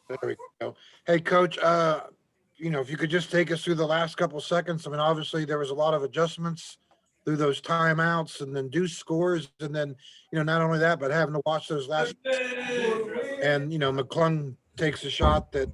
There we go. Hey, Coach, if you could just take us through the last couple seconds. I mean, obviously there was a lot of adjustments through those timeouts and then deuce scores. And then, not only that, but having to watch those last and, McClung takes a shot that,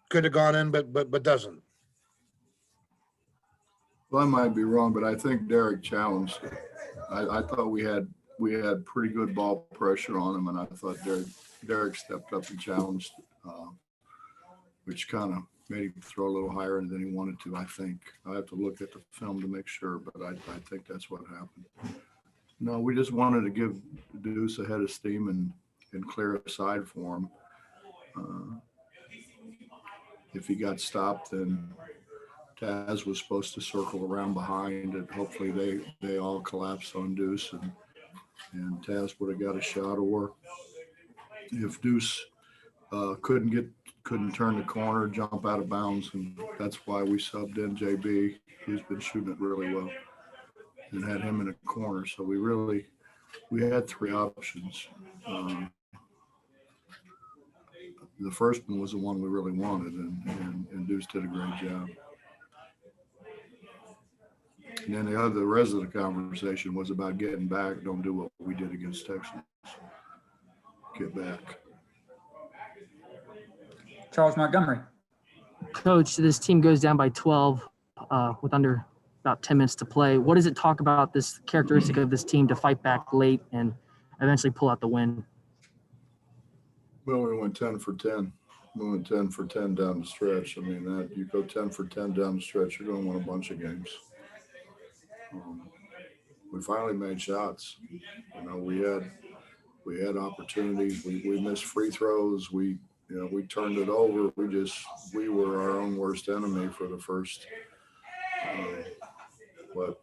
could have gone in, but doesn't. Well, I might be wrong, but I think Derek challenged it. I thought we had pretty good ball pressure on him, and I thought Derek stepped up and challenged, which kind of made him throw a little higher than he wanted to. I think I have to look at the film to make sure, but I think that's what happened. No, we just wanted to give Deuce a head of steam and clear a side for him. If he got stopped, then Taz was supposed to circle around behind, and hopefully they all collapsed on Deuce, and Taz would have got a shot. Or if Deuce couldn't turn the corner, jump out of bounds, and that's why we subbed in JB, who's been shooting it really well, and had him in a corner. So we had three options. The first one was the one we really wanted, and Deuce did a great job. And then the rest of the conversation was about getting back. Don't do what we did against Texas. Get back. Charles Montgomery. Coach, this team goes down by 12 with under about 10 minutes to play. What does it talk about this characteristic of this team to fight back late and eventually pull out the win? Well, we went 10 for 10. We went 10 for 10 down the stretch. I mean, that you go 10 for 10 down the stretch, you're going to win a bunch of games. We finally made shots. We had opportunities. We missed free throws. We turned it over. We were our own worst enemy for the first,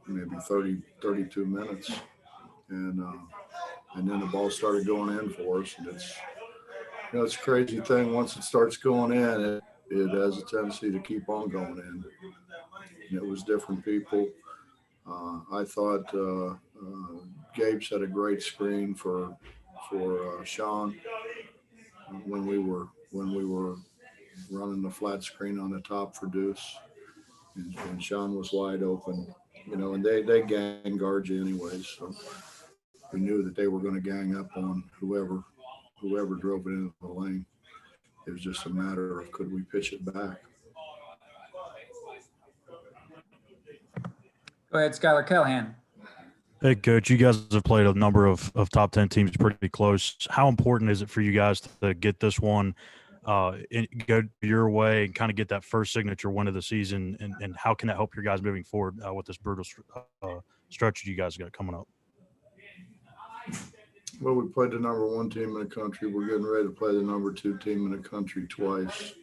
maybe 30, 32 minutes. And then the ball started going in for us. And it's a crazy thing. Once it starts going in, it has a tendency to keep on going in. And it was different people. I thought Gabe set a great screen for Sean when we were running the flat screen on the top for Deuce, and Sean was wide open, and they gang guard you anyways, so we knew that they were going to gang up on whoever drove it into the lane. It was just a matter of could we pitch it back. Go ahead, Skylar Callahan. Hey, Coach, you guys have played a number of top 10 teams pretty close. How important is it for you guys to get this one go your way and kind of get that first signature win of the season? And how can that help your guys moving forward with this brutal stretch you guys got coming up? Well, we played the number one team in the country. We're getting ready to play the number two team in the country twice.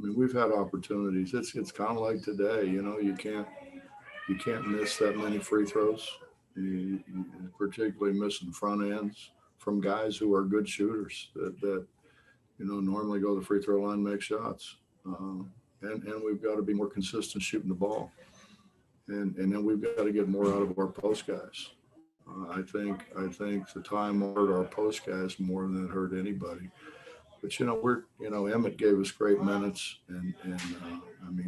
We've had opportunities. It's kind of like today, you can't miss that many free throws, you particularly missing front ends from guys who are good shooters that normally go to the free throw line and make shots. And we've got to be more consistent shooting the ball. And then we've got to get more out of our post guys. I think the time hurt our post guys more than it hurt anybody. But Emmett gave us great minutes, and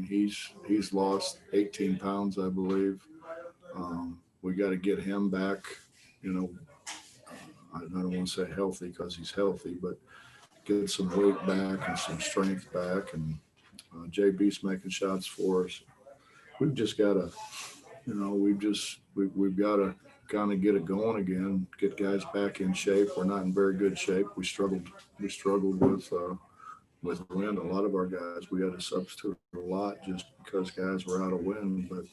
he's lost 18 pounds, I believe. We got to get him back. I don't want to say healthy because he's healthy, but get some weight back and some strength back. And JB's making shots for us. We've just got to, we've got to kind of get it going again, get guys back in shape. We're not in very good shape. We struggled with wind. A lot of our guys, we had to substitute a lot just because guys were out of wind. But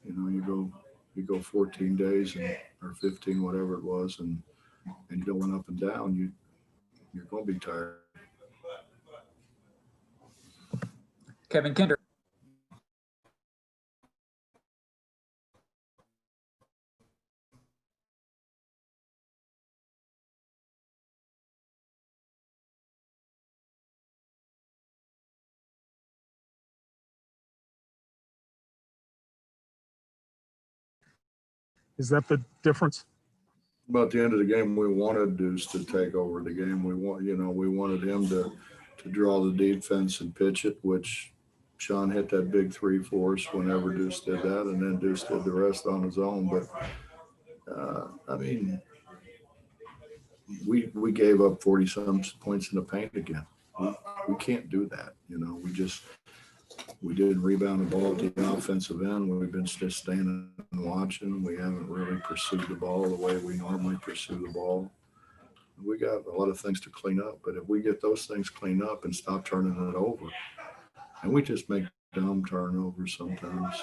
you go 14 days or 15, whatever it was, and you going up and down, you're going to be tired. Kevin Kinder. Is that the difference? About the end of the game, we wanted Deuce to take over the game. We wanted him to draw the defense and pitch it, which Sean hit that big 3 for us whenever Deuce did that, and then Deuce did the rest on his own. But I mean, we gave up 40-some points in the paint again. We can't do that. We didn't rebound the ball at the offensive end. We've been just standing and watching. We haven't really pursued the ball the way we normally pursue the ball. We got a lot of things to clean up, but if we get those things cleaned up and stop turning it over, and we just make dumb turnovers sometimes,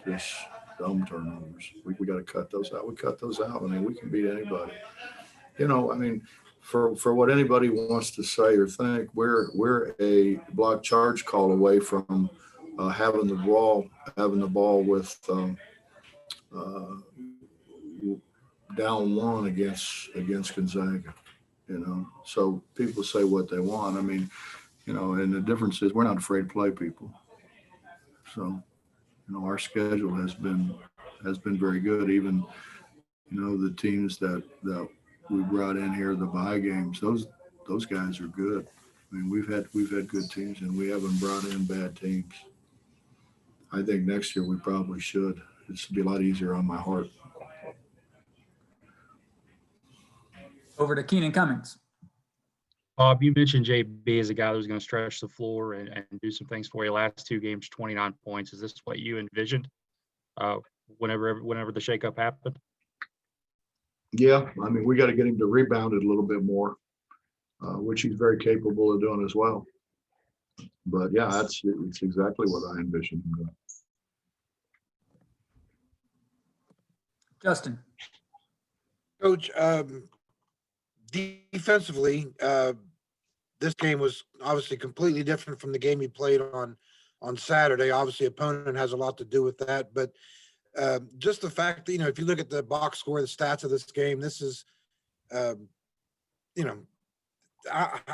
just dumb turnovers. We got to cut those out. We cut those out. I mean, we can beat anybody. I mean, for what anybody wants to say or think, we're a block charge call away from having the ball with down 1 against Gonzaga. So people say what they want. I mean, and the difference is we're not afraid to play people. So, our schedule has been very good. Even the teams that we brought in here, the bye games, those guys are good. I mean, we've had good teams, and we haven't brought in bad teams. I think next year we probably should. It should be a lot easier on my heart. Over to Keenan Cummings. Bob, you mentioned JB as a guy who's going to stretch the floor and do some things for you. Last 2 games, 29 points. Is this what you envisioned whenever the shakeup happened? Yeah, I mean, we got to get him to rebound it a little bit more, which he's very capable of doing as well. But yeah, it's exactly what I envisioned him doing. Justin. Coach, defensively, this game was obviously completely different from the game you played on Saturday. Obviously, opponent has a lot to do with that, but just the fact that, if you look at the box score, the stats of this game, this is,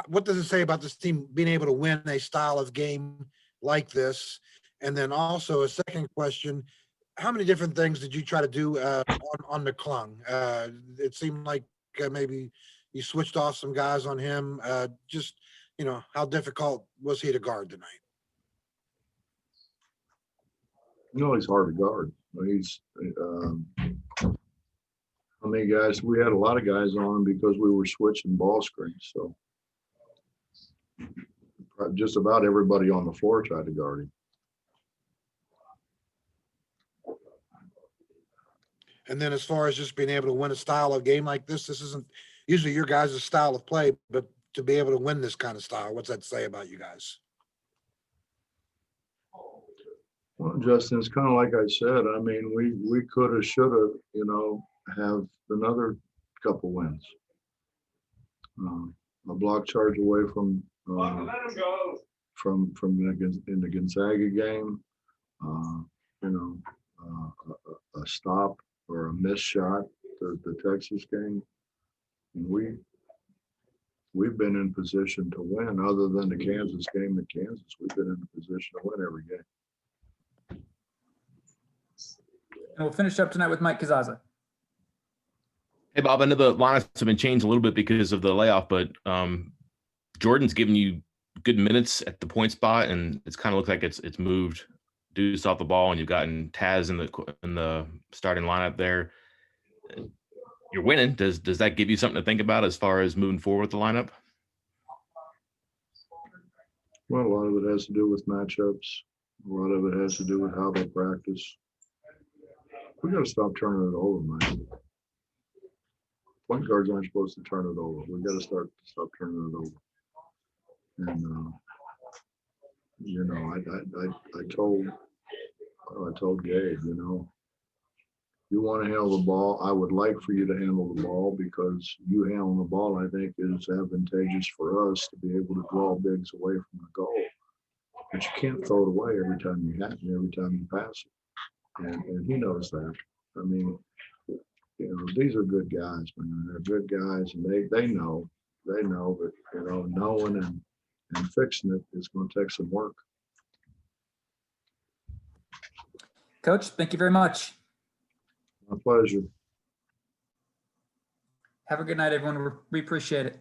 what does it say about this team being able to win a style of game like this? And then also a second question, how many different things did you try to do on McClung? It seemed like maybe you switched off some guys on him. Just, how difficult was he to guard tonight? He's hard to guard. He's I mean, guys, we had a lot of guys on him because we were switching ball screens. So just about everybody on the floor tried to guard him. And then as far as just being able to win a style of game like this isn't usually your guys' style of play, but to be able to win this kind of style, what's that say about you guys? Well, Justin, it's kind of like I said. I mean, we could have, should have, have another couple wins. A block charge away from in the Gonzaga game. A stop or a missed shot, the Texas game. And we've been in position to win. Other than the Kansas game in Kansas, we've been in a position to win every game. And we'll finish up tonight with Mike Kazaza. Hey, Bob, I know the lineups have been changed a little bit because of the layoff, but Jordan's given you good minutes at the point spot, and it's kind of looked like it's moved Deuce off the ball, and you've gotten Taz in the starting lineup there. You're winning. Does that give you something to think about as far as moving forward with the lineup? Well, a lot of it has to do with matchups. A lot of it has to do with how they practice. We got to stop turning it over, man. Point guards aren't supposed to turn it over. We got to stop turning it over. And I told Gabe, you want to handle the ball. I would like for you to handle the ball because you handling the ball, I think, is advantageous for us to be able to draw bigs away from the goal. But you can't throw it away every time you have it, every time you pass it. And he knows that. I mean, these are good guys, man. They're good guys, and they know, but knowing and fixing it is going to take some work. Coach, thank you very much. My pleasure. Have a good night, everyone. We appreciate it.